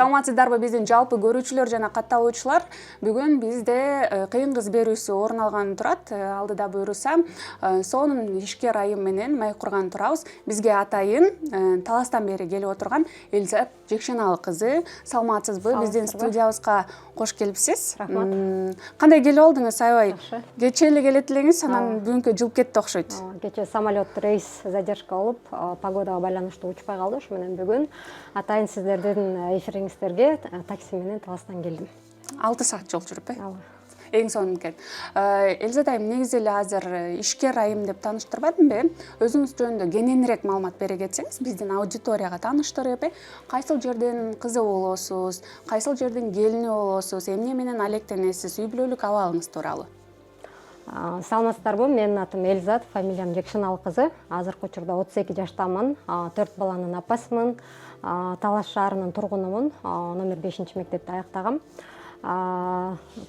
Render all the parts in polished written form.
Саламатсыздарбы биздин жалпы көрүүчүлөр жана катталуучулар. Бүгүн бизде кыйын кыз берүүсү орун алган турат. Алдыда буюрса, сонун ишкер айым менен маек курган турабыз. Бизге атайын Таластан бери келип отурган Элиза Жекшеналы кызы. Саламатсызбы? Биздин студиябызга кош келипсиз. Рахмат. Кандай келип алдыңыз, аябай кечээ эле келет элеңиз, анан бүгүнкү жылып кетти окшойт. Кечээ самолет рейс задержка болуп, погодага байланыштуу учпай калды. Ошо менен бүгүн атайын сиздердин эфириңиздерге такси менен Таластан келдим. 6 саат жол жүрүп, Ооба. Эң сонун экен. Элиза айым, негизи эле азыр ишкер айым деп тааныштырбадымбы? Өзүңүз жөнүндө кененирээк маалымат бере кетсеңиз, биздин аудиторияга тааныштырып, кайсыл жерден кызы болосуз, кайсыл жердин келини болосуз, эмне менен алектенесиз, үй бүлөлүк абалыңыз тууралуу. Саламатсыздарбы? Менин атым Элиза, фамилиям Жекшеналы кызы. Азыркы учурда 32 жаштамын, 4 баланын апасымын, Талас шаарынын тургунумун, номер 5-мектепти аяктагам.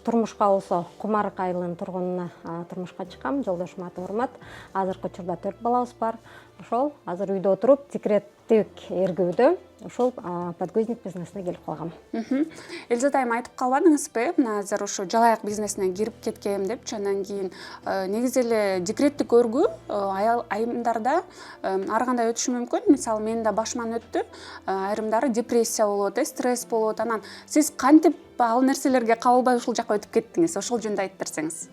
Турмушка болсо Кумарык айылынын тургунуна турмушка чыккам, жолдошум аты Урмат. Азыркы учурда 4 балабыз бар. Ошол азыр үйдө отуруп, декреттик эргүүдө ошол подгузник бизнесине келип калгам. Элиза айым, айтып калбадыңызбы? Мына азыр ошо жалаяк бизнесине кирип кеткем депчи, анан кийин негизи эле декреттик өргүү айымдарда ар кандай өтүшү мүмкүн. Мисалы, менин да башыман өттү. Айрымдары депрессия болот, стресс болот. Анан сиз кантип ал нерселерге кабылбай ушул жака өтүп кеттиңиз? Ошол жөнүндө айтып берсеңиз.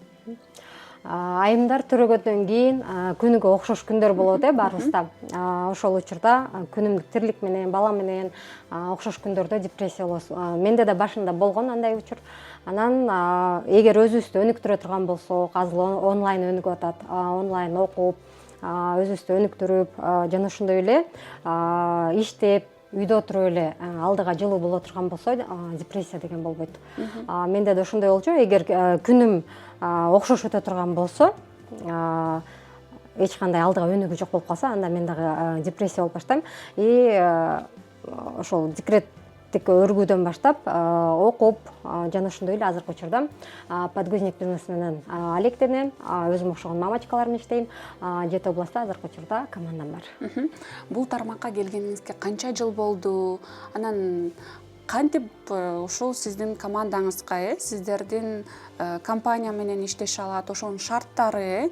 Айымдар төрөгөндөн кийин күнүгө окшош күндөр болот, баарыбызда. Ошол учурда күнүмдүк тирилик менен, бала менен окшош күндөрдө депрессия болосуз. Менде да башында болгон андай учур. Анан эгер өзүбүздү өнүктүрө турган болсок, азыр онлайн өнүгүп атат, онлайн окуп, өзүбүздү өнүктүрүп, жана ошондой эле иштеп, үйдө отуруп эле алдыга жылуу боло турган болсо, депрессия деген болбойт. Менде да ошондой болчу. Эгер күнүм окшош өтө турган болсо, эч кандай алдыга өнүгүү жок болуп калса, анда мен дагы депрессия болуп баштайм. Ошол декреттик өргүүдөн баштап окуп, жана ошондой эле азыркы учурда подгузник бизнеси менен алектенем, өзүм окшогон мамачкалар менен иштейм. Жети областта азыркы учурда командам бар. Бул тармакка келгениңизге канча жыл болду? Анан кантип ушул сиздин командаңызга, сиздердин компания менен иштеше алат, ошонун шарттары?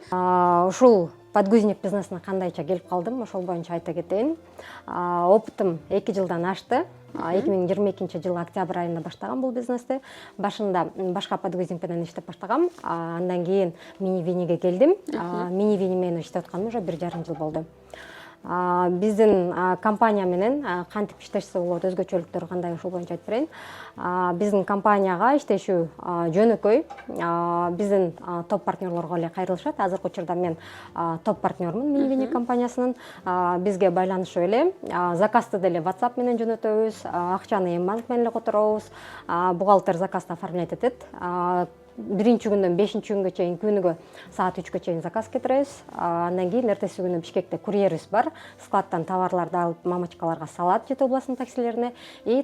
Ушул подгузник бизнесине кандайча келип калдым, ошол боюнча айта кетейин. Опытым 2 жылдан ашты. 2022 жылы октябрь айында баштагам бул бизнести. Башында башка подгузник менен иштеп баштагам. Андан кийин мини-виниге келдим. Мини-вини менен иштеп атканыма уже 1,5 жыл болду. Биздин компания менен кантип иштешсе болот, өзгөчөлүктөрү кандай, ошол боюнча айтып берейин. Биздин компанияга иштешүү жөнөкөй. Биздин топ партнерлорго эле кайрылышат. Азыркы учурда мен топ партнермун мини-вини компаниясынын. Бизге байланышып эле заказды деле WhatsApp менен жөнөтөбүз, акчаны М-банк менен эле которобуз, бухгалтер заказды оформлять этет. 1-чи күндөн 5-чи күнгө чейин күнүгө саат 3-кө чейин заказ кетиребиз. Андан кийин эртеси күнү Бишкекте курьерибиз бар. Складтан товарларды алып мамачкаларга салат, Жети областынын таксилерине.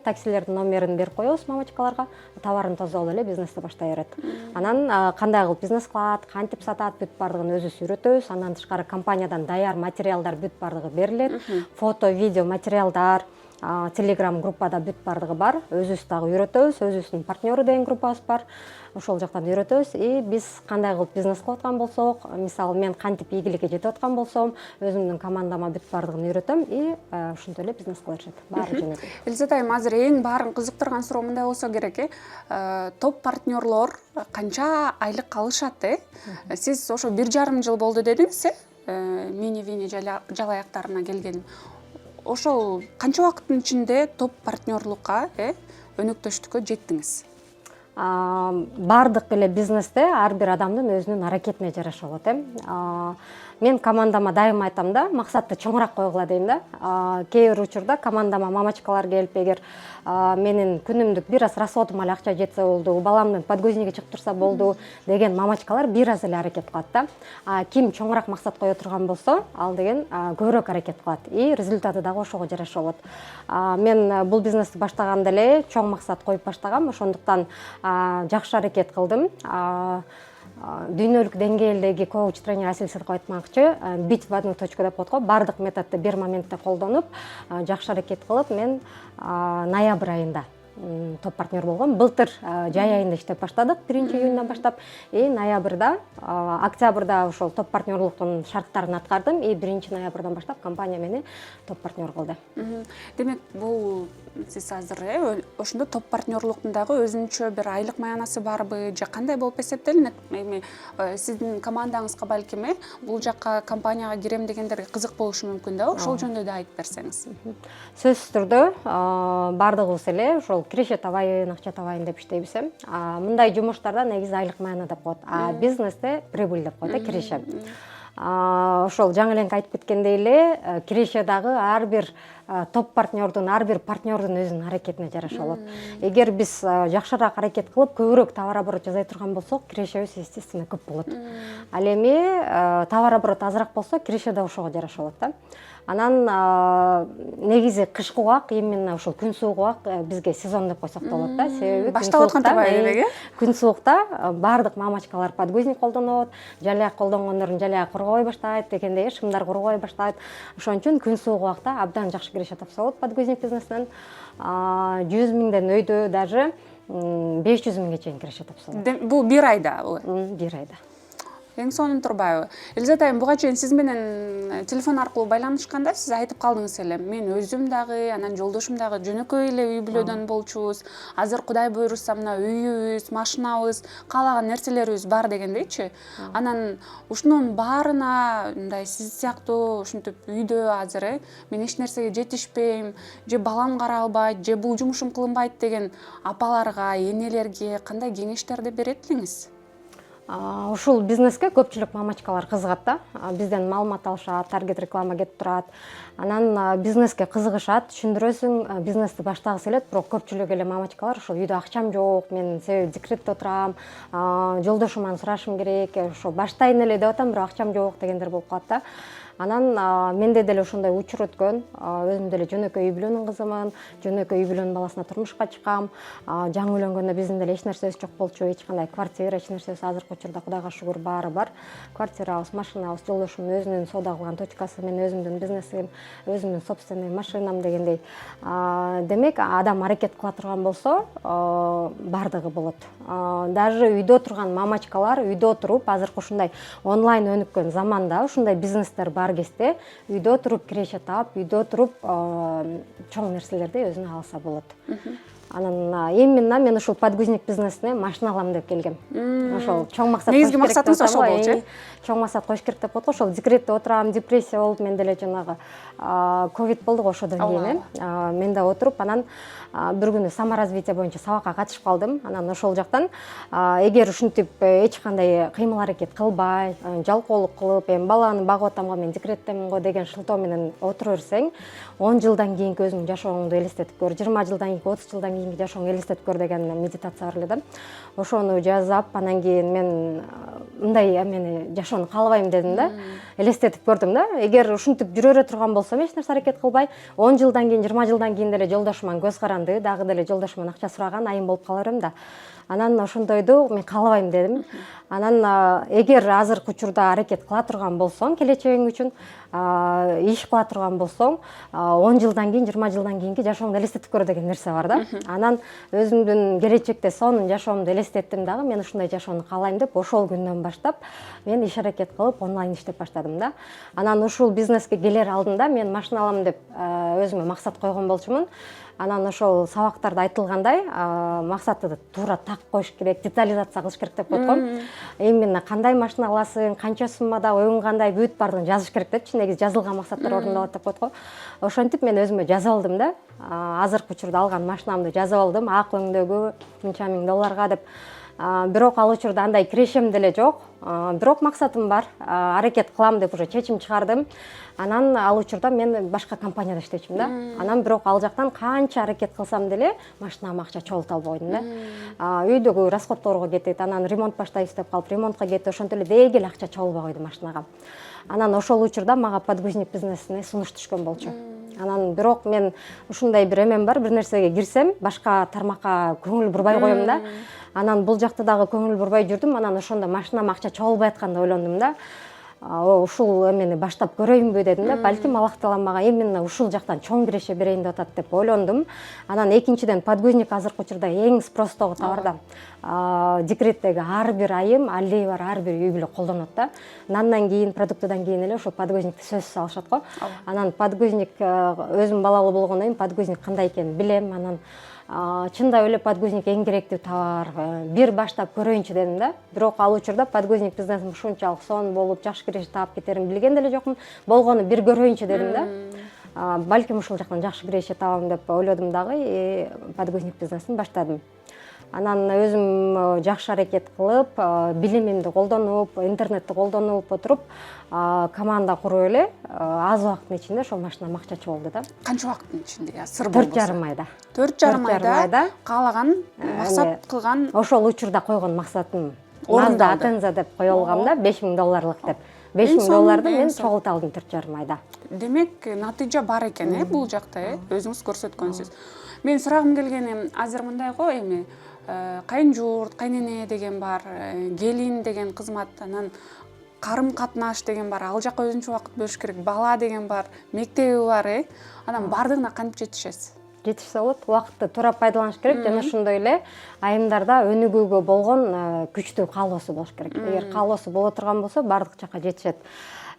Таксилердин номерин берип коебуз мамачкаларга. Товарын тосолуп эле бизнести баштай берет. Анан кандай кылып бизнес кылат, кантип сатат, бүт бардыгын өзүбүз үйрөтөбүз. Андан тышкары компаниядан даяр материалдар бүт бардыгы берилет. Фото, видео, материалдар, Telegram группада бүт бардыгы бар. Өзүбүз дагы үйрөтөбүз, өзүбүздүн партнеры деген группабыз бар. Ошол жактан үйрөтөбүз. Биз кандай кылып бизнес кылып аткан болсок, мисалы мен кантип ийгиликке жетип аткан болсом, өзүмдүн командама бүт бардыгын үйрөтөм. Ошентип эле бизнес кыла беришет. Баары жөнөкөй. Элиза айым, азыр эң баарын кызыктырган суроо мындай болсо керек, топ партнерлор канча айлык алышат? Сиз ошо 1,5 жыл болду дедиңиз, мини-вини жалаяктарына келген. Ошол канча убакыттын ичинде топ партнерлукка, өнөктөштүккө жеттиңиз? Бардык эле бизнесте ар бир адамдын өзүнүн аракетине жараша болот. Мен командама дайыма айтам да, максатты чоңураак койгула дейм да. Кээ бир учурда командама мамачкалар келип, эгер менин күнүмдүк бир аз расходум эле акча жетсе болду, баламдын подгузниги чыгып турса болду деген мамачкалар бир аз эле аракет кылат да. Ким чоңураак максат кое турган болсо, ал деген көбүрөөк аракет кылат. Результаты дагы ошого жараша болот. Мен бул бизнести баштаганда эле чоң максат коюп баштагам, ошондуктан жакшы аракет кылдым. Дүйнөлүк деңгээлдеги коуч тренер Асель Садыкова айтмакчы, бит в одну точку деп коет го, бардык методду бир моментте колдонуп, жакшы аракет кылып, мен ноябрь айында топ партнер болгом. Былтыр жай айында иштеп баштадык, 1-июндан баштап. Ноябрда, октябрда ошол топ партнерлуктун шарттарын аткардым. 1-ноябрдан баштап компания мени топ партнер кылды. Демек, бул сиз азыр ошондо топ партнерлуктун дагы өзүнчө бир айлык маянасы барбы, же кандай болуп эсептелинет? Сиздин командаңызга балким бул жакка компанияга кирем дегендерге кызык болушу мүмкүн да, ошол жөнүндө да айтып берсеңиз. Сөзсүз түрдө бардыгыбыз эле ошол киреше табайын, акча табайын деп иштейбиз. Мындай жумуштарда негизи айлык маяна деп коет, а бизнесте прибыль деп коет, киреше. Ошол жаңы эле айтып кеткендей эле, киреше дагы ар бир топ партнердун, ар бир партнердун өзүнүн аракетине жараша болот. Эгер биз жакшыраак аракет кылып, көбүрөөк товар оборот жасай турган болсок, кирешебиз естественно көп болот. Ал эми товар оборот азыраак болсо, киреше да ошого жараша болот да. Анан негизи кышкы убак, именно ошол күн суук убак бизге сезон деп койсок да болот да. Себеби башталып аткан турбайбы? Күн суукта бардык мамачкалар подгузник колдонот, жалак колдонгондордун жалагы кургабай баштайт дегендей, шымдар кургабай баштайт. Ошон үчүн күн суук убакта абдан жакшы киреше тапса болот подгузник бизнесинен. 100 миңден өйдө даже 500 миңге чейин киреше тапса болот. Бул бир айда? Бир айда. Эң сонун турбайбы? Элизабет айым, буга чейин сиз менен телефон аркылуу байланышканда сиз айтып калдыңыз эле. Мен өзүм дагы, анан жолдошум дагы жөнөкөй эле үй бүлөдөн болчубуз. Азыр Кудай буйруса мына үйүбүз, машинабыз, каалаган нерселерибиз бар дегендейчи. Анан ушунун баарына мындай сиз сыяктуу ушинтип үйдө азыр мен эч нерсеге жетишпейм, же балам карай албайт, же бул жумушум кылынбайт деген апаларга, энелерге кандай кеңештерди берет элеңиз? Ушул бизнеске көпчүлүк мамачкалар кызыгат да. Бизден маалымат алышат, таргет реклама кетип турат. Анан бизнеске кызыгышат, түшүндүрөсүң, бизнести баштагысы келет, бирок көпчүлүк эле мамачкалар ошо үйдө акчам жок, мен себеби декретте отурам, жолдошуман сурашым керек, ошо баштайын эле деп атам, бирок акчам жок дегендер болуп калат да. Анан менде деле ошондой учур өткөн. Өзүм деле жөнөкөй үй бүлөнүн кызымын, жөнөкөй үй бүлөнүн баласына турмушка чыккам. Жаңы үйлөнгөндө биздин деле эч нерсебиз жок болчу, эч кандай квартира, эч нерсебиз азыркы учурда Кудайга шүгүр баары бар. Квартирабыз, машинабыз, жолдошумдун өзүнүн соода кылган точкасы, мен өзүмдүн бизнесим, өзүмдүн собственный машинам дегендей. Демек, адам аракет кыла турган болсо, бардыгы болот. Даже үйдө отурган мамачкалар үйдө отуруп, азыркы ушундай онлайн өнүккөн заманда ушундай бизнестер бар кезде үйдө отуруп киреше таап, үйдө отуруп чоң нерселерди өзүнө алса болот. Анан именно мен ушул подгузник бизнесине машина алам деп келгем. Ошол чоң максат коюш керек. Негизги максатыңыз ошол болчу. Чоң максат коюш керек деп коет го. Ошол декретте отурам, депрессия болуп, мен деле жанагы ковид болду го ошодон кийин. Мен да отуруп, анан бир күнү саморазвитие боюнча сабакка катышып калдым. Анан ошол жактан эгер ушинтип эч кандай кыймыл аракет кылбай, жалкоолук кылып, эми баланы багып атам го, мен декреттемин го деген шылтоо менен отура берсең, 10 жылдан кийинки өзүңдүн жашооңду элестетип көр, 20 жылдан кийинки, 30 жылдан кийинки жашооңду элестетип көр деген медитация бар эле да. Ошону жазап, анан кийин мен мындай мени жашоону каалабайм дедим да. Элестетип көрдүм да. Эгер ушинтип жүрө бере турган болсом, эч нерсе аракет кылбай, 10 жылдан кийин, 20 жылдан кийин деле жолдошуман көз каранды, дагы деле жолдошуман акча сураган, айым болуп кала берем да. Анан ошондойду мен каалабайм дедим. Анан эгер азыркы учурда аракет кыла турган болсоң, келечегиң үчүн иш кыла турган болсоң, 10 жылдан кийин, 20 жылдан кийинки жашооңду элестетип көр деген нерсе бар да. Анан өзүмдүн келечекте сонун жашоомду элестеттим дагы, мен ушундай жашоону каалайм деп, ошол күндөн баштап мен иш аракет кылып онлайн иштеп баштадым да. Анан ушул бизнеске келер алдында мен машина алам деп өзүмө максат койгон болчумун. Анан ошол сабактарда айтылгандай, максатты туура так коюш керек, детализация кылыш керек деп койгом. Именно кандай машина аласың, канча суммада, оюң кандай, бүт баардыгын жазыш керек депчи, негизи жазылган максаттар ордондолот деп койт го. Ошентип мен өзүмө жазып алдым да. Азыркы учурда алган машинамды жазып алдым, ак өңдөгү мынча миң долларга деп. Бирок ал учурда андай кирешем деле жок. Бирок максатым бар, аракет кылам деп уже чечим чыгардым. Анан ал учурда мен башка компанияда иштечүмүн да. Анан бирок ал жактан канча аракет кылсам деле машинама акча чогулта албай койдум да. Үйдөгү расходторго кетет, анан ремонт баштайбыз деп калып ремонтко кетти, ошентип эле деги эле акча чогулбай койду машинага. Анан ошол учурда мага подгузник бизнесине сунуш түшкөн болчу. Анан бирок мен ушундай бир эмем бар, бир нерсеге кирсем, башка тармакка көңүл бурбай коем да. Анан бул жакта дагы көңүл бурбай жүрдүм. Анан ошондо машинама акча чогулбай атканда ойлондум да. ушул эмени баштап көрөйүнбү дедим да. Балким Аллах мага именно ушул жактан чоң киреше берейин деп атат деп ойлондум. Анан экинчиден подгузник азыркы учурда эң спростогу товар да. Декреттеги ар бир айым, аллеи бар ар бир үй бүлө колдонот да. Нандан кийин, продуктыдан кийин эле ушул подгузникти сөзсүз алышат го. Анан подгузник өзүм балалуу болгондон кийин подгузник кандай экенин билем. Анан чындап эле подгузник эң керектүү товар. Бир баштап көрөйүнчү дедим да. Бирок ал учурда подгузник бизнесим ушунчалык сонун болуп, жакшы киреше таап кетерин билген деле жокмун. Болгону бир көрөйүнчү дедим да. Балким ушул жактан жакшы киреше табам деп ойлодум дагы, подгузник бизнесин баштадым. Анан өзүм жакшы аракет кылып, билимимди колдонуп, интернетти колдонуп отуруп, команда куруп эле аз убакыттын ичинде ошол машина макчачы болду да. Канча убакыттын ичинде? Сыр болбосо. 4,5 айда. 4,5 айда каалаган, максат кылган. Ошол учурда койгон максатым Mazda Atenza деп коюлган да, $5,000 деп. $5,000 мен чогулта алдым 4,5 айда. Демек, натыйжа бар экен, бул жакта, өзүңүз көрсөткөнсүз. Мен сурагым келгени азыр мындай го, эми кайын журт, кайнене деген бар, келин деген кызмат, анан карым катнаш деген бар, ал жакка өзүнчө убакыт бөлүш керек, бала деген бар, мектеби бар, анан бардыгына кантип жетишесиз? Жетишсе болот, убакытты туура пайдаланыш керек, жана ошондой эле айымдарда өнүгүүгө болгон күчтүү каалоосу болуш керек. Эгер каалоосу боло турган болсо, бардык жакка жетишет.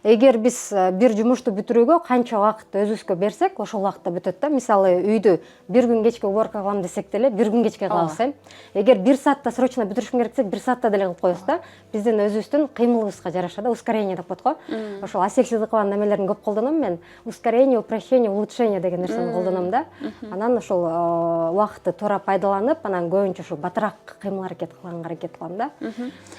Эгер биз бир жумушту бүтүрүүгө канча убакыт өзүбүзгө берсек, ошол убакытта бүтөт да. Мисалы, үйдү бир күн кечке уборка кылам десек деле, бир күн кечке кылабыз. Эгер 1 саатта срочно бүтүрүшүм керек десек, 1 саатта деле кылып коебуз да. Биздин өзүбүздүн кыймылыбызга жараша да, ускорение деп коет го. Ошол Асель Сыдыкованын немелерин көп колдоном мен. Ускорение, упрощение, улучшение деген нерсени колдоном да. Анан ошол убакытты туура пайдаланып, анан көбүнчө ошо батыраак кыймыл аракет кылганга аракет кылам да.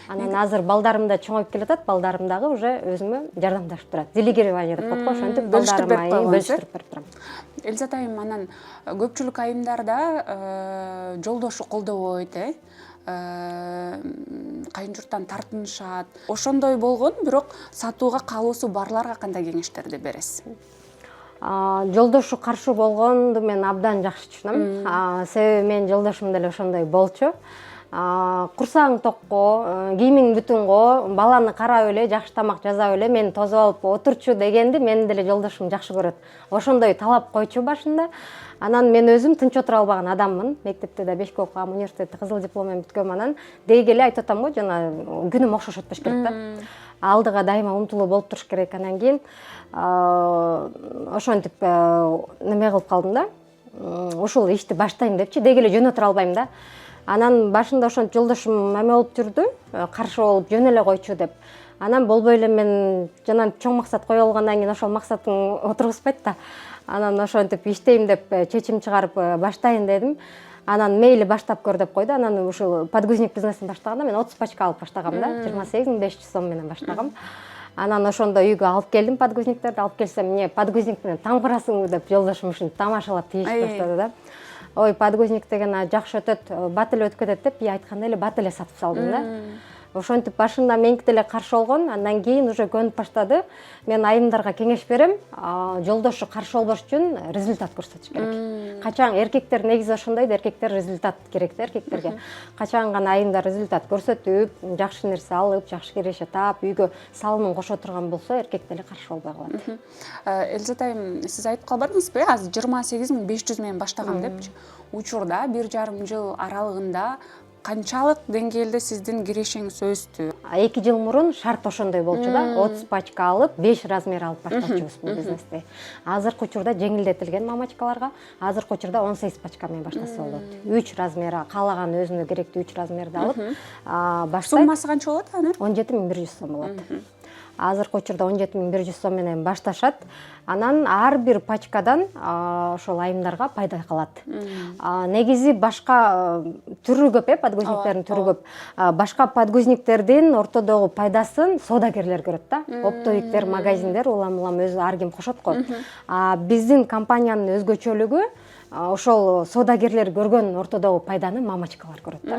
Анан азыр балдарым да чоңоюп келатат, балдарым дагы уже өзүмө жардамдашып турат. Делегирование деп коет го, ошентип балдарыма бөлүштүрүп берип турам. Элзат айым, анан көпчүлүк айымдарда жолдошу колдобойт, кайын журттан тартынышат. Ошондой болгон, бирок сатууга каалоосу барларга кандай кеңештерди бересиз? Жолдошу каршы болгонду мен абдан жакшы түшүнөм. Себеби мен жолдошум деле ошондой болчу. Курсаң токко, кийимиң бүтүн, баланы карап эле, жакшы тамак жасап эле, мен тозуп алып отурчу дегенди мен деле жолдошум жакшы көрөт. Ошондой талап койчу башында. Анан мен өзүм тынч отура албаган адаммын. Мектепте да 5 окугам, университетте кызыл диплом менен бүткөм. Анан деги эле айтып атам го, жана күнүм окшош өтпөш керек да. Алдыга дайыма умтулуу болуп туруш керек. Анан кийин ошентип неме кылып калдым да. Ушул ишти баштайм депчи, деги эле жөн отура албайм да. Анан башында ошонтип жолдошум эме болуп жүрдү, каршы болуп жөн эле койчу деп. Анан болбой эле мен жана чоң максат кое алгандан кийин ошол максаттын отургузбайт да. Анан ошентип иштейм деп чечим чыгарып баштайын дедим. Анан мейли баштап көр деп койду. Анан ушул подгузник бизнесин баштаганда мен 30 пачка алып баштагам да. 28.500 сом менен баштагам. Анан ошондо үйгө алып келдим подгузниктерди. Алып келсем, эмне подгузник менен таң барасыңбы деп жолдошум ушинтип тамашалап тийишип баштады да. Ой, подгузник деген жакшы өтөт, бат эле өтүп кетет деп, айткандай эле бат эле сатып салдым да. Ошентип башында меники деле каршы болгон, андан кийин уже көнүп баштады. Мен айымдарга кеңеш берем, жолдошу каршы болбош үчүн результат көрсөтүш керек. Качан эркектер негизи ошондой, эркектер результат керек да эркектерге. Качан гана айымдар результат көрсөтүп, жакшы нерсе алып, жакшы киреше таап, үйгө салымын кошо турган болсо, эркек деле каршы болбой калат. Элзат айым, сиз айтып калбадыңызбы, азыр 28.500 менен баштагам депчи. Учурда 1,5 жыл аралыгында канчалык деңгээлде сиздин кирешеңиз өстү? 2 жыл мурун шарт ошондой болчу да. 30 пачка алып, 5 размер алып баштачубуз бул бизнести. Азыркы учурда жеңилдетилген мамачкаларга, азыркы учурда 18 пачка менен баштаса болот. 3 размер, каалаган өзүнө керектүү 3 размерди алып баштайт. Суммасы канча болот аны? 17.100 сом болот. Азыркы учурда 17.100 сом менен башташат. Анан ар бир пачкадан ошол айымдарга пайда калат. Негизи башка түрү көп, подгузниктердин түрү көп. Башка подгузниктердин ортодогу пайдасын соодагерлер көрөт да. Оптовиктер, магазиндер улам-улам өзү ар ким кошот го. Биздин компаниянын өзгөчөлүгү ошол соодагерлер көргөн ортодогу пайданы мамачкалар көрөт да.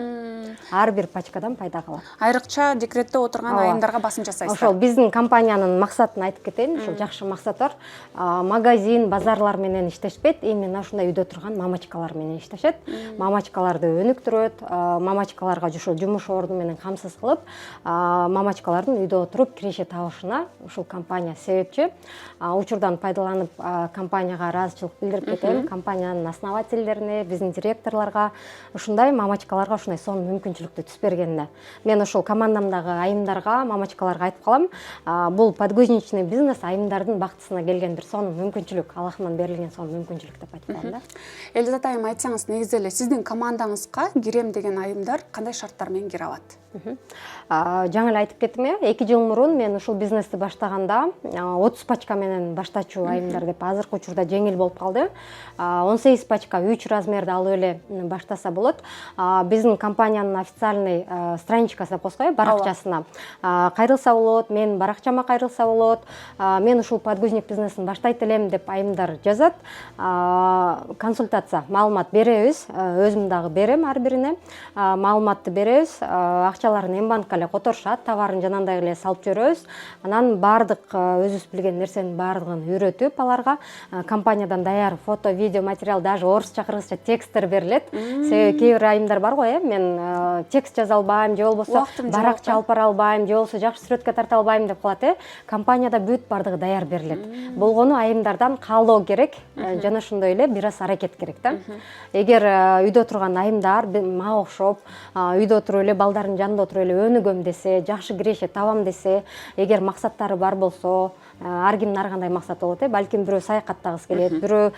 Ар бир пачкадан пайда калат. Айрыкча декретте отурган айымдарга басым жасайсыздар. Ошол биздин компаниянын максатын айтып кетейин. Ошол жакшы максат бар. Магазин, базарлар менен иштешпейт, именно ушундай үйдө турган мамачкалар менен иштешет. Мамачкаларды өнүктүрөт, мамачкаларга ошол жумуш орду менен камсыз кылып, мамачкалардын үйдө отуруп киреше табышына ушул компания себепчи. Учурдан пайдаланып компанияга ыраазычылык билдирип кетем. Компаниянын основательдерине, биздин директорлорго ушундай мамачкаларга ушундай сонун мүмкүнчүлүктү түз бергенине. Мен ошол командамдагы айымдарга, мамачкаларга айтып калам, бул подгузничный бизнес айымдардын бактысына келген бир сонун мүмкүнчүлүк, Аллахтан берилген сонун мүмкүнчүлүк деп айтып калам да. Элизат айым, айтсаңыз, негизи эле сиздин командаңызга кирем деген айымдар кандай шарттар менен кире алат? Жаңы эле айтып кеттим, 2 жыл мурун мен ушул бизнести баштаганда 30 пачка менен баштачу айымдар деп азыркы учурда жеңил болуп калды. 18 пачка 3 размерди алып эле баштаса болот. Биздин компаниянын официальный страничкасы деп коебуз, баракчасына кайрылса болот, мен баракчама кайрылса болот. Мен ушул подгузник бизнесин баштайт элем деп айымдар жазат. Консультация, маалымат беребиз, өзүм дагы берем ар бирине. Маалыматты беребиз, акчаларын М-банкка эле которушат, товарын жанагындай эле салып жиберебиз. Анан бардык өзүбүз билген нерсенин бардыгын үйрөтүп аларга компаниядан даяр фото, видео материал, даже орусча, кыргызча тексттер берилет. Себеби кээ бир айымдар бар го, мен текст жаза албайм, же болбосо баракча алып бара албайм, же болбосо жакшы сүрөткө тарта албайм деп калат. Компанияда бүт бардыгы даяр берилет. Болгону айымдардан каалоо керек, жана ошондой эле бир аз аракет керек да. Эгер үйдө турган айымдар мага окшоп, үйдө отуруп эле балдардын жанында отуруп эле өнүгөм десе, жакшы киреше табам десе, эгер максаттары бар болсо, ар кимдин ар кандай максаты болот. Балким бирөө саякаттагысы келет, бирөө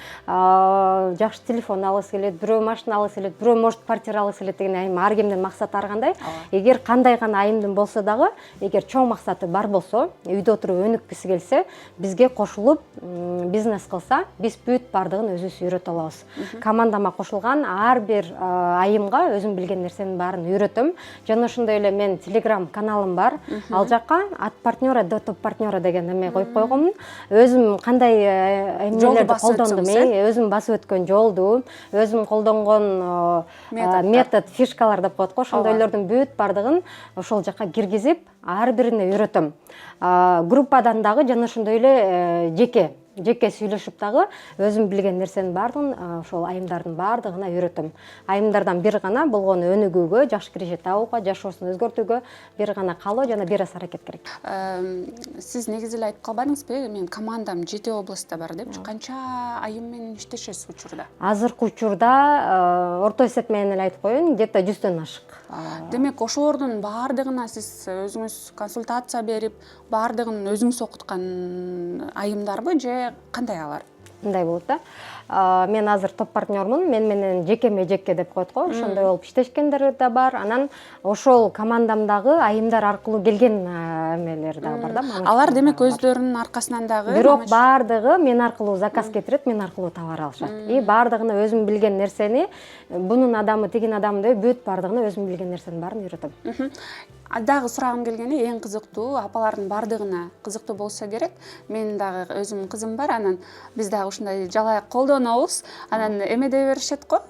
жакшы телефон алгысы келет, бирөө машина алгысы келет, бирөө может квартира алгысы келет деген айым, ар кимдин максаты ар кандай. Эгер кандай гана айымдын болсо дагы, эгер чоң максаты бар болсо, үйдө отуруп өнүккүсү келсе, бизге кошулуп бизнес кылса, биз бүт бардыгын өзүбүз үйрөтө алабыз. Командама кошулган ар бир айымга өзүм билген нерсенин баарын үйрөтөм. Жана ошондой эле мен Telegram каналым бар. Ал жакка от партнера до топ партнера деген эме коюп койгонмун. Өзүм кандай эмелерди колдондум, өзүм басып өткөн жолду, өзүм колдонгон метод, фишкалар деп коет го, ошондойлордун бүт бардыгын ошол жакка киргизип, ар бирине үйрөтөм. Группадан дагы жана ошондой эле жеке сүйлөшүп дагы өзүм билген нерсенин баардыгын ошол айымдардын баардыгына үйрөтөм. Айымдардан бир гана болгону өнүгүүгө, жакшы киреше табууга, жашоосун өзгөртүүгө бир гана каалоо жана бир аз аракет керек. Сиз негизи эле айтып калбадыңызбы, мен командам 7 областта бар депчи. Канча айым менен иштешесиз учурда? Азыркы учурда орто эсеп менен эле айтып коеюн, где-то 100дөн ашык. Демек, ошолордун баардыгына сиз өзүңүз консультация берип, баардыгын өзүңүз окуткан айымдарбы же кандай алар? Мындай болот да. Мен азыр топ партнермун, мен менен жеке деп коет го, ошондой болуп иштешкендер да бар. Анан ошол командамдагы айымдар аркылуу келген эмелер да бар да. Алар демек өздөрүнүн аркасынан дагы, бирок баардыгы мен аркылуу заказ кетирет, мен аркылуу товар алышат. И баардыгына өзүм билген нерсени, бунун адамы, тигин адамы деп бүт баардыгына өзүм билген нерсенин баарын үйрөтөм. Дагы сурагым келгени, эң кызыктуу, апалардын баардыгына кызыктуу болсо керек. Мен дагы өзүм кызым бар, анан биз дагы ушундай жалаяк колдонобуз. Анан эме дей беришет го,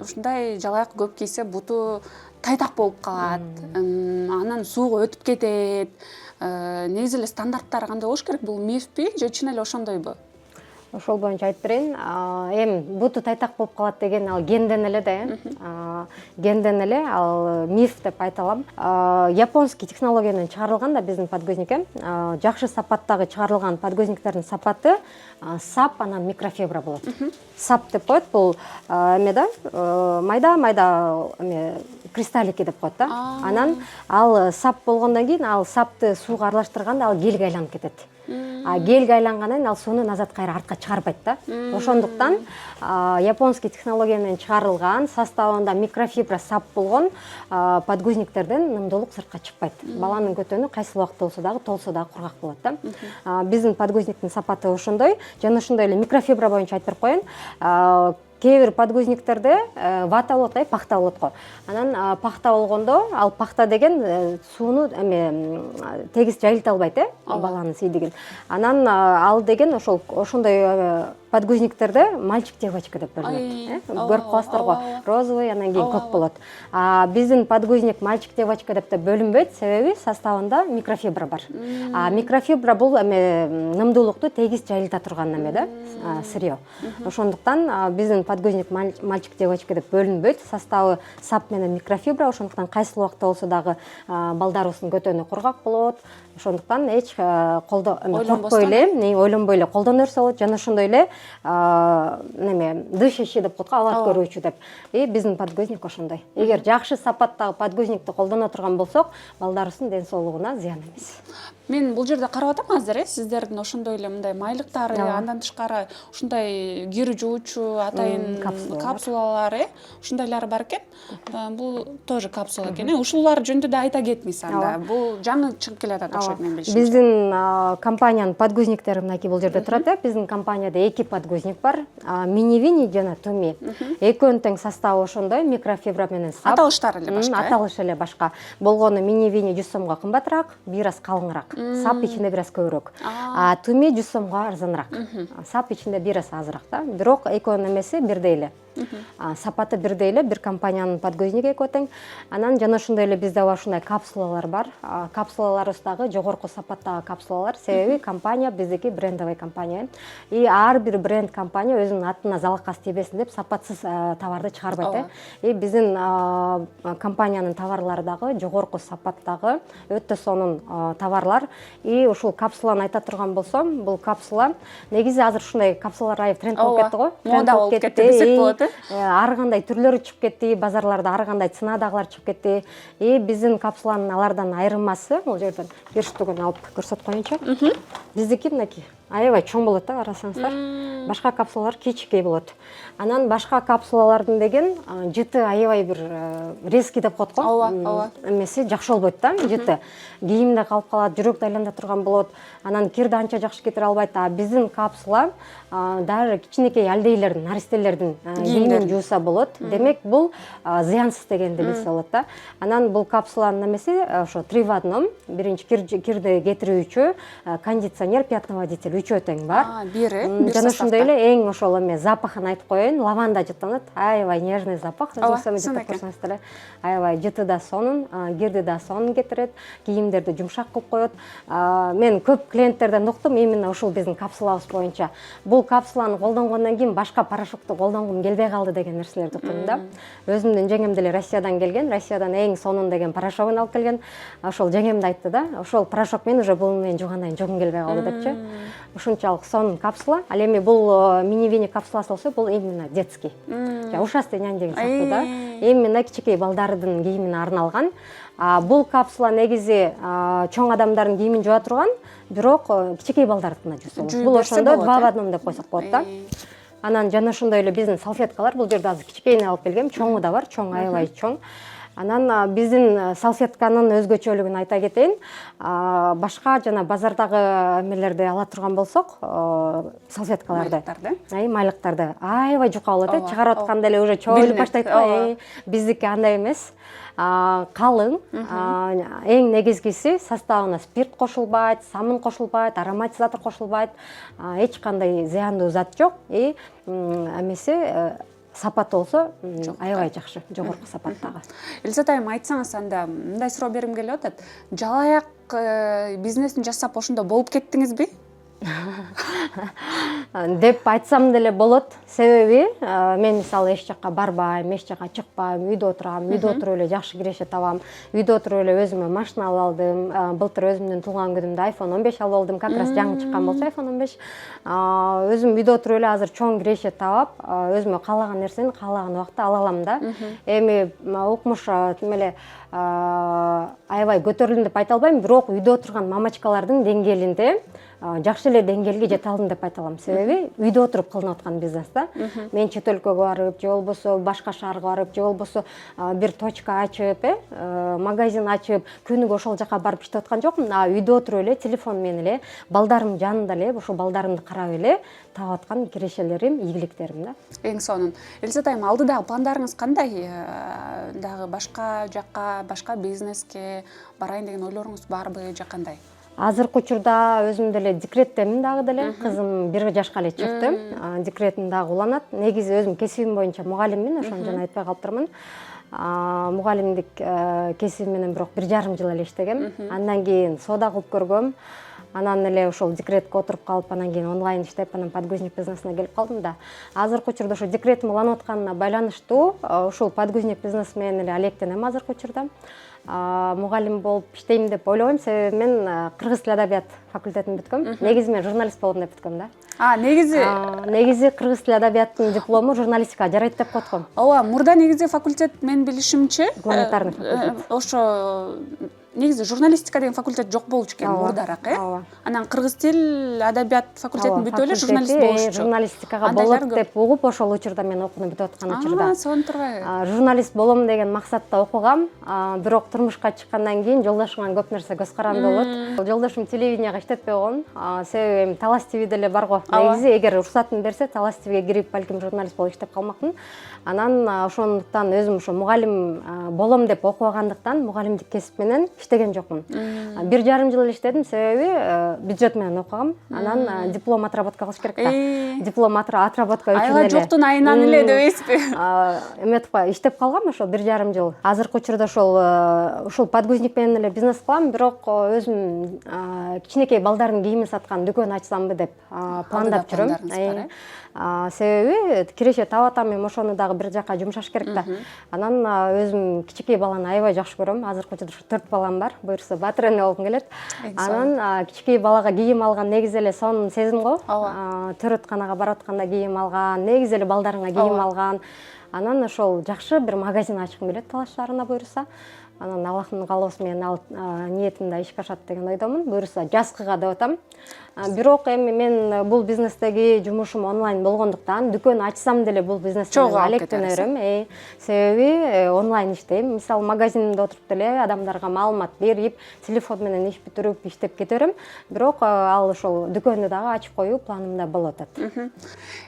ушундай жалаяк көп кийсе буту тайтак болуп калат, анан сууга өтүп кетет. Негизи эле стандарттары кандай болуш керек? Бул мифпи же чын эле ошондойбу? Ошол боюнча айтып берейин. Эми буту тайтак болуп калат деген ал генден эле да, генден эле, ал миф деп айта алам. Японский технологиямен чыгарылган да биздин подгузник. Жакшы сапаттагы чыгарылган подгузниктердин сапаты сап, анан микрофибра болот. Сап деп коет, бул эме да, майда эме кристаллики деп коет да. Анан ал сап болгондон кийин ал сапты сууга аралаштырганда ал гелге айланып кетет. Гелге айлангандан кийин ал сууну назад кайра артка чыгарбайт да. Ошондуктан японский технология менен чыгарылган, составында микрофибра сап болгон подгузниктерден нымдуулук сыртка чыкпайт. Баланын көтөнү кайсы убакта болсо дагы толсо дагы кургак болот да. Биздин подгузниктин сапаты ошондой. Жана ошондой эле микрофибра боюнча айтып берип коеюн. Кээ бир подгузниктерде вата болот, пахта болот го. Анан пахта болгондо, ал пахта деген сууну тегиз жайылта албайт, баланын сийдигин. Анан ал деген ошондой подгузниктерди мальчик девочка деп бөлүнөт. Көрүп каласыздар го, розовый, анан кийин көк болот. Биздин подгузник мальчик девочка деп бөлүнбөйт, себеби составында микрофибра бар. Микрофибра бул эме нымдуулукту тегиз жайылта турган неме да, сырье. Ошондуктан биздин подгузник мальчик девочка деп бөлүнбөйт. Составы сап менен микрофибра, ошондуктан кайсы убакта болсо дагы балдарыбыздын көтөнү кургак болот. Ошондуктан эч коркпой эле, ойлонбой эле колдоно берсе болот. Жана ошондой эле неме дышащий деп коет го, абат көрүүчү деп. Биздин подгузник ошондой. Эгер жакшы сапаттагы подгузникти колдоно турган болсок, балдарыбыздын ден соолугуна зыян эмес. Мен бул жерде карап атам азыр, сиздердин ошондой эле мындай майлыктары, андан тышкары ушундай кир жуучу атайын капсулалар, ушундайлар бар экен. Бул тоже капсула экен. Ушулар жөнүндө да айта кетмейсиз анда. Бул жаңы чыгып келатат окшойт мен билишимче. Биздин компаниянын подгузниктери мынакей бул жерде турат. Биздин компанияда 2 подгузник бар. Минивини жана Туми. Экөөнүн тең составы ошондой, микрофибра менен сап. Аталыштары эле башка. Аталышы эле башка. Болгону Минивини 100 сомго кымбатыраак, бир аз калыңыраак. Сап ичинде бир аз көбүрөөк. Туми 100 сомго арзаныраак. Сап ичинде бир аз азыраак да. Бирок экөөнүн эмеси бирдей эле. Сапаты бирдей эле, бир компаниянын подгузниги экөө тең. Анан жана ошондой эле бизде ушундай капсулалар бар. Капсулаларыбыз дагы жогорку сапаттагы капсулалар, себеби компания биздики брендовый компания. Ар бир бренд компания өзүнүн атына залакасы тийбесин деп сапатсыз товарды чыгарбайт. Биздин компаниянын товарлары дагы жогорку сапаттагы өтө сонун товарлар. Ушул капсуланы айта турган болсом, бул капсула негизи азыр ушундай капсулалар айып тренд болуп кетти го. Мода болуп кетти десек болот. Ар кандай түрлөрү чыгып кетти, базарларда ар кандай ценадагылар чыгып кетти. Биздин капсуланын алардан айырмасы, бул жерден бир штугун алып көрсөтүп коеюнчу. Биздики мынакей аябай чоң болот да, карасаңыздар. Башка капсулалар кичикей болот. Анан башка капсулалардын деген жыты аябай бир резкий деп коет го. Эмеси жакшы болбойт да, жыты. Кийимде калып калат, жүрөктү айланда турган болот. Анан кирди анча жакшы кетире албайт. Биздин капсула даже кичинекей алдейлердин, наристелердин кийимин жууса болот. Демек бул зыянсыз дегенди билсе болот да. Анан бул капсуланын эмеси ошо 3 в 1. Биринчи кирди кетирүүчү, кондиционер, пятноводитель үчөө тең бар. Жана ошондой эле эң ошол эме запахын айтып коеюн, лаванда жыттанат. Аябай нежный запах. Өзүңүз жыттап көрсөңүздөр, аябай жыты да сонун, кирди да сонун кетирет, кийимдерди жумшак кылып коет. Мен көп клиенттерден уктум именно ушул биздин капсулабыз боюнча. Бул капсуланы колдонгондон кийин башка порошокту колдонгум келбей калды деген нерселерди уктум да. Өзүмдүн жеңем деле Россиядан келген, Россиядан эң сонун деген порошогун алып келген. Ошол жеңем да айтты да, ошол порошок мен уже бул менен жуугандан жогум келбей калды депчи. Ушунчалык сонун капсула. Ал эми бул мини-вини капсуласы болсо, бул именно детский. Ушастый нянь деген сыяктуу да. Именно кичикей балдардын кийимине арналган. Бул капсула негизи чоң адамдардын кийимин жууа турган, бирок кичикей балдардыкына жууса болот. Бул ошондо 2 в 1 деп койсок болот да. Анан жана ошондой эле биздин салфеткалар, бул жерде азыр кичикейин алып келгем, чоңу да бар, чоң аябай чоң. Анан биздин салфетканын өзгөчөлүгүн айта кетейин. Башка жана базардагы эмелерди ала турган болсок, салфеткаларды, майлыктарды аябай жука болот, чыгарып атканда эле уже чоюлуп баштайт го. Биздики андай эмес. Калың, эң негизгиси составына спирт кошулбайт, самын кошулбайт, ароматизатор кошулбайт, эч кандай зыяндуу зат жок. Эмеси сапаты болсо аябай жакшы, жогорку сапаттагы. Элизат айым, айтсаңыз анда мындай суроо бергим келип атат. Жалаяк бизнесин жасап ошондо болуп кеттиңизби? Деп айтсам деле болот. Себеби мен мисалы эч жакка барбайм, эч жакка чыкпайм, үйдө отурам, үйдө отуруп эле жакшы киреше табам. Үйдө отуруп эле өзүмө машина алып алдым. Былтыр өзүмдүн туулган күнүмдө iPhone 15 алып алдым. Как раз жаңы чыккан болчу iPhone 15. Өзүм үйдө отуруп эле азыр чоң киреше табап, өзүмө каалаган нерсени каалаган убакта ала алам да. Эми укмуш эле аябай көтөрүлдүм деп айта албайм, бирок үйдө отурган мамачкалардын деңгээлинде жакшы эле деңгээлге жете алдым деп айта алам. Себеби үйдө отуруп кылынып аткан бизнес да. Мен чет өлкөгө барып, же болбосо башка шаарга барып, же болбосо бир точка ачып, магазин ачып, күнүгө ошол жака барып иштеп аткан жокмун. Үйдө отуруп эле телефон менен эле, балдарым жанында эле, ошо балдарымды карап эле таап аткан кирешелерим, ийгиликтерим да. Эң сонун. Элизат айым, алдыдагы пландарыңыз кандай? Дагы башка жакка, башка бизнеске барайын деген ойлоруңуз барбы же кандай? Азыркы учурда өзүм деле декреттемин дагы деле. Кызым 1 жашка эле чыкты. Декретин дагы уланат. Негизи өзүм кесибим боюнча мугалиммин, ошону жана айтпай калыптырмын. Мугалимдик кесибим менен бирок 1,5 жыл эле иштегем. Андан кийин соода кылып көргөм. Анан эле ошол декретке отуруп калып, анан кийин онлайн иштеп, анан подгузник бизнесине келип калдым да. Азыркы учурда ошо декретим уланып атканына байланыштуу ушул подгузник бизнес менен эле алектенем азыркы учурда. Мугалим болуп иштейм деп ойлобойм, себеби мен кыргыз тил адабият факультетин бүткөм. Негизи мен журналист болом деп бүткөм да. Негизи кыргыз тил адабияттын диплому журналистикага жарайт деп котком. Ооба, мурда негизи факультет мен билишимче гуманитарный факультет. Ошо негизи журналистика деген факультет жок болчу экен мурдараак, Ооба. Анан кыргыз тил адабият факультетин бүтүп эле журналист болушчу. Журналистикага болот деп угуп, ошол учурда мен окууну бүтүп аткан учурда. Сонун турбайбы? Журналист болом деген максатта окугам. Бирок турмушка чыккандан кийин жолдошумга көп нерсе көз каранды болот. Жолдошум телевиденияга иштетпей койгон. Себеби эми Талас ТВ деле бар го. Негизи эгер уруксатын берсе, Талас ТВге кирип, балким журналист болуп иштеп калмакмын. Анан ошондуктан өзүм ошо мугалим болом деп окубагандыктан мугалимдик кесип менен иштеген жокмун. 1,5 жыл иштедим, себеби бюджет менен окугам. Анан диплом отработка кылыш керек да. Диплом отработка үчүн эле. Айга жоктун айынан эле дебейсизби? Эметип иштеп калгам ошо 1,5 жыл. Азыркы учурда ошол подгузник менен эле бизнес кылам, бирок өзүм кичинекей балдардын кийимин саткан дүкөн ачсамбы деп пландап жүрөм. Себеби киреше таап атам, эми ошону дагы бир жака жумшаш керек да. Анан өзүм кичинекей баланы аябай жакшы көрөм. Азыркы учурда 4 балам бар. Буюрса батыр эне болгум келет. Анан кичинекей балага кийим алган негизи эле сонун сезим го. Төрөтканага барып атканда кийим алган, негизи эле балдарыңа кийим алган. Анан ошол жакшы бир магазин ачкым келет Талаш шаарына буюрса. Анан Аллахтын каалоосу менен ал ниетим да ишке ашат деген ойдомун. Буюрса жазгыга деп атам. Бирок эми мен бул бизнестеги жумушум онлайн болгондуктан дүкөн ачсам деле бул бизнесте алектене берем. Себеби онлайн иштейм. Мисалы магазинимде отуруп деле адамдарга маалымат берип, телефон менен иш бүтүрүп иштеп кете берем. Бирок ал ошол дүкөндү дагы ачып коюу планымда болуп атат.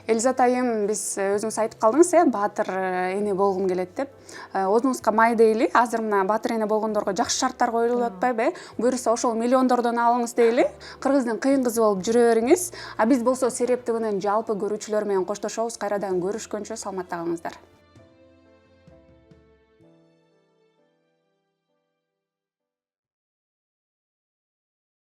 Элизат айым, биз өзүңүз айтып калдыңыз, баатыр эне болгум келет деп. Өзүңүзгө май дейли. Азыр мына баатыр эне болгондорго жакшы шарттар коюлуп атпайбы? Буюрса ошол миллиондордон алыңыз дейли. Кыргыздын кыйын кызы болуп жүрө бериңиз. Биз болсо Сереп ТВнын жалпы көрүүчүлөр менен коштошобуз. Кайрадан көрүшкөнчө саламатта калыңыздар.